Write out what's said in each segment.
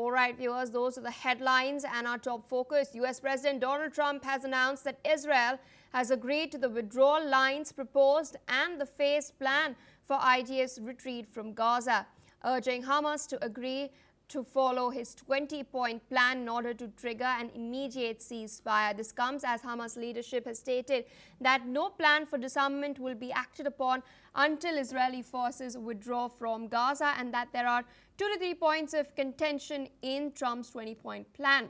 All right, viewers, those are the headlines and our top focus. U.S. President Donald Trump has announced that Israel has agreed to the withdrawal lines proposed and the phased plan for IDF's retreat from Gaza, urging Hamas to agree to follow his 20-point plan in order to trigger an immediate ceasefire. This comes as Hamas leadership has stated that no plan for disarmament will be acted upon until Israeli forces withdraw from Gaza, and that there are 2 to 3 points of contention in Trump's 20-point plan.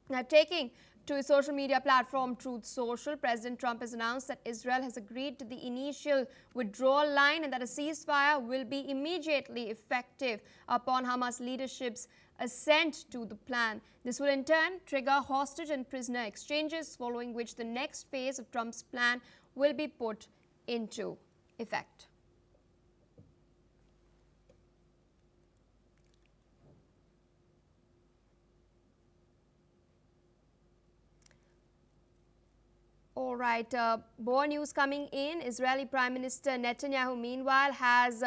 Now, taking to his social media platform Truth Social, President Trump has announced that Israel has agreed to the initial withdrawal line and that a ceasefire will be immediately effective upon Hamas leadership's assent to the plan. This will in turn trigger hostage and prisoner exchanges, following which the next phase of Trump's plan will be put into effect. All right, more news coming in. Israeli Prime Minister Netanyahu, meanwhile, has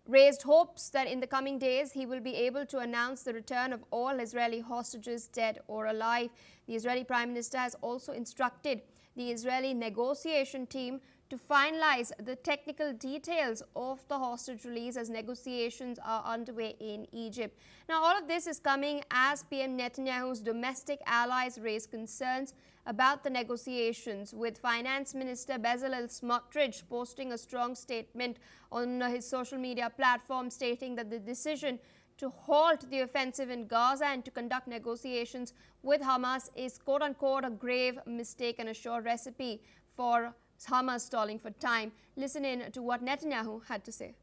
raised hopes that in the coming days he will be able to announce the return of all Israeli hostages, dead or alive. The Israeli Prime Minister has also instructed the Israeli negotiation team to finalize the technical details of the hostage release as negotiations are underway in Egypt. Now, all of this is coming as PM Netanyahu's domestic allies raise concerns about the negotiations, with Finance Minister Bezalel Smotrich posting a strong statement on his social media platform stating that the decision to halt the offensive in Gaza and to conduct negotiations with Hamas is quote-unquote a grave mistake and a sure recipe for Hamas stalling for time. Listen in to what Netanyahu had to say.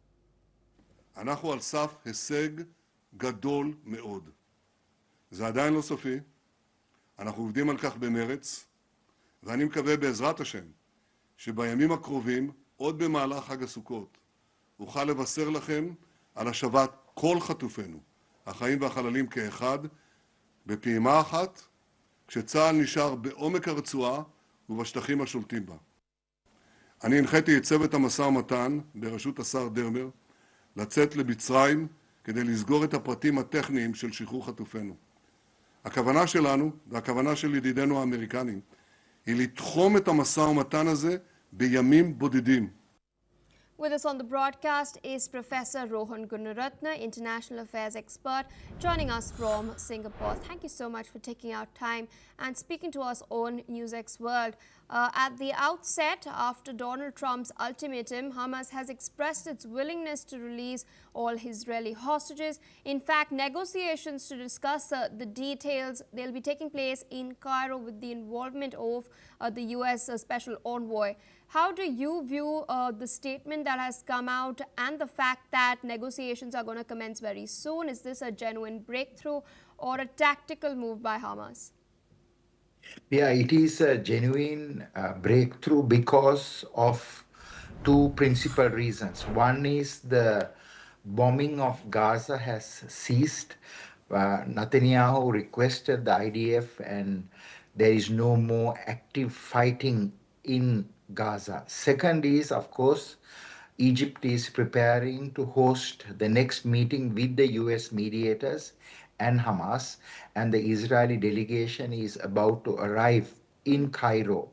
אנחנו על סף הישג גדול מאוד. זה עדיין לא סופי. אנחנו עובדים על כך במרץ, ואני מקווה בעזרת השם שבימים הקרובים, עוד במהלך חג הסוכות, אוכל לבשר לכם על השבת כל חטופינו, החיים והחללים כאחד, בפעימה אחת, כשצה"ל נשאר בעומק הרצועה ובשטחים השולטים בה. אני הנחיתי את צוות המשא ומתן בראשות השר דרמר לצאת למצרים כדי לסגור את הפרטים הטכניים של שחרור חטופינו. הכוונה שלנו והכוונה של ידידינו האמריקנים היא לתחום את המשא ומתן הזה בימים בודדים. With us on the broadcast is Professor Rohan Gunaratne, International Affairs expert, joining us from Singapore. Thank you so much for taking out time and speaking to us on NewsX World. At the outset, after Donald Trump's ultimatum, Hamas has expressed its willingness to release all Israeli hostages. In fact, negotiations to discuss the details, they'll be taking place in Cairo with the involvement of the U.S. Special Envoy. How do you view the statement that has come out and the fact that negotiations are going to commence very soon? Is this a genuine breakthrough or a tactical move by Hamas? Yeah, it is a genuine breakthrough because of 2 principal reasons. One is the bombing of Gaza has ceased. Netanyahu requested the IDF and there is no more active fighting in Gaza. Second is, of course, Egypt is preparing to host the next meeting with the US mediators and Hamas, and the Israeli delegation is about to arrive in Cairo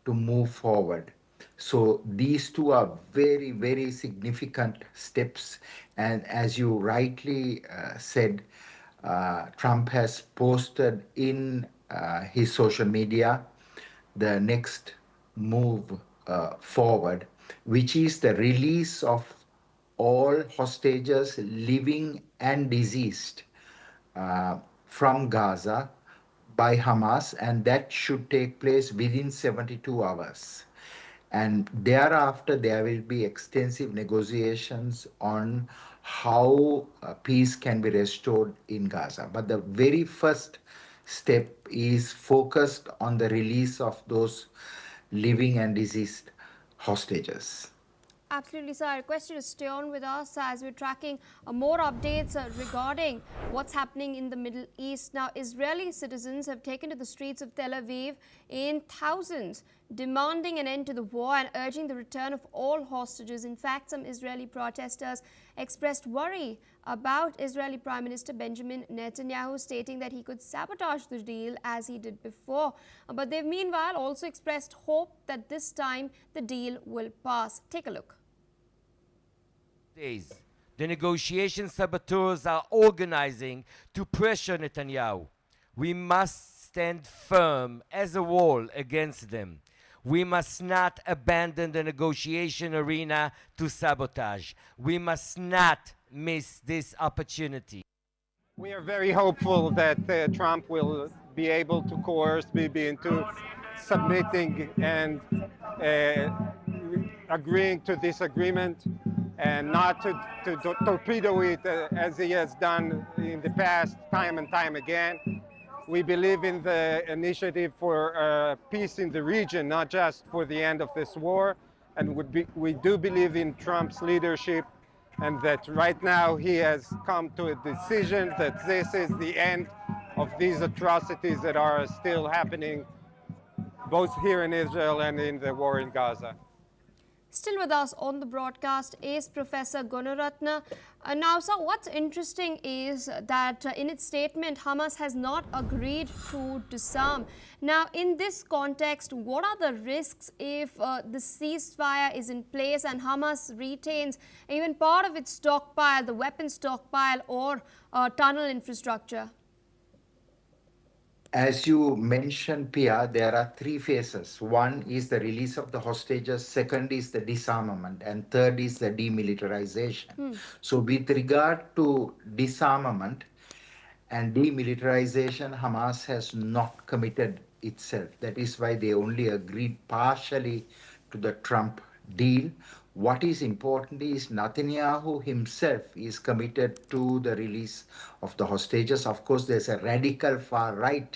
to move forward. So these 2 are very, very significant steps. And as you rightly said, Trump has posted in his social media the next move forward, which is the release of all hostages, living and deceased, from Gaza by Hamas, and that should take place within 72 hours. And thereafter, there will be extensive negotiations on how peace can be restored in Gaza. But the very first step is focused on the release of those living and deceased hostages. Absolutely, sir. I request you to stay on with us as we're tracking more updates regarding what's happening in the Middle East. Now, Israeli citizens have taken to the streets of Tel Aviv in thousands demanding an end to the war and urging the return of all hostages. In fact, some Israeli protesters expressed worry about Israeli Prime Minister Benjamin Netanyahu, stating that he could sabotage the deal as he did before. But they've meanwhile also expressed hope that this time the deal will pass. Take a look. Days. The negotiation saboteurs are organizing to pressure Netanyahu. We must stand firm as a wall against them. We must not abandon the negotiation arena to sabotage. We must not miss this opportunity. We are very hopeful that Trump will be able to coerce Bibi into submitting and agreeing to this agreement, and not to torpedo it as he has done in the past time and time again. We believe in the initiative for peace in the region, not just for the end of this war. And we do believe in Trump's leadership, and that right now he has come to a decision that this is the end of these atrocities that are still happening both here in Israel and in the war in Gaza. Still with us on the broadcast is Professor Gunaratna. Now, sir, what's interesting is that in its statement, Hamas has not agreed to disarm. Now, in this context, what are the risks if the ceasefire is in place and Hamas retains even part of its stockpile, the weapon stockpile or tunnel infrastructure? As you mentioned, Pia, there are three phases. One is the release of the hostages, second is the disarmament, and third is the demilitarization. So with regard to disarmament and demilitarization, Hamas has not committed itself. That is why they only agreed partially to the Trump deal. What is important is Netanyahu himself is committed to the release of the hostages. Of course, there's a radical far right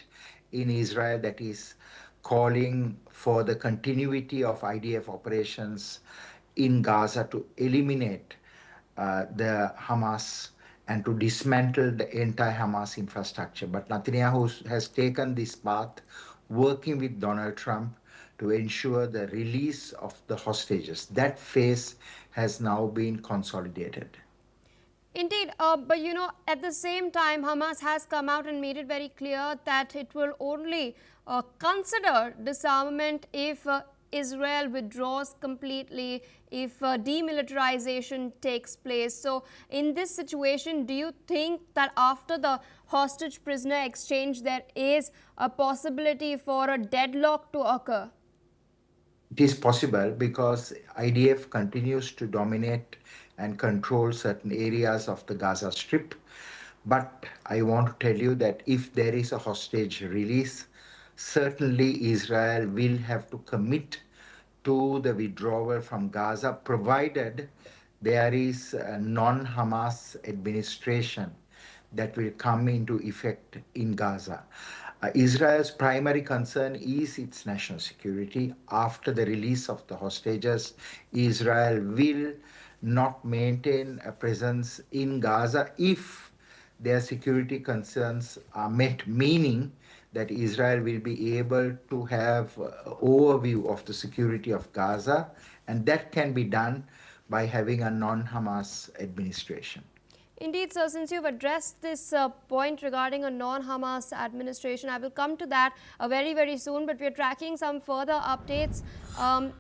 in Israel that is calling for the continuity of IDF operations in Gaza to eliminate the Hamas and to dismantle the anti-Hamas infrastructure. But Netanyahu has taken this path, working with Donald Trump, to ensure the release of the hostages. That phase has now been consolidated. Indeed, but you know, at the same time, Hamas has come out and made it very clear that it will only consider disarmament if Israel withdraws completely, if demilitarization takes place. So in this situation, do you think that after the hostage prisoner exchange, there is a possibility for a deadlock to occur? It is possible because IDF continues to dominate and control certain areas of the Gaza Strip. But I want to tell you that if there is a hostage release, certainly Israel will have to commit to the withdrawal from Gaza, provided there is a non-Hamas administration that will come into effect in Gaza. Israel's primary concern is its national security. After the release of the hostages, Israel will not maintain a presence in Gaza if their security concerns are met, meaning that Israel will be able to have an overview of the security of Gaza, and that can be done by having a non-Hamas administration. Indeed, sir, since you've addressed this point regarding a non-Hamas administration, I will come to that very, very soon, but we're tracking some further updates.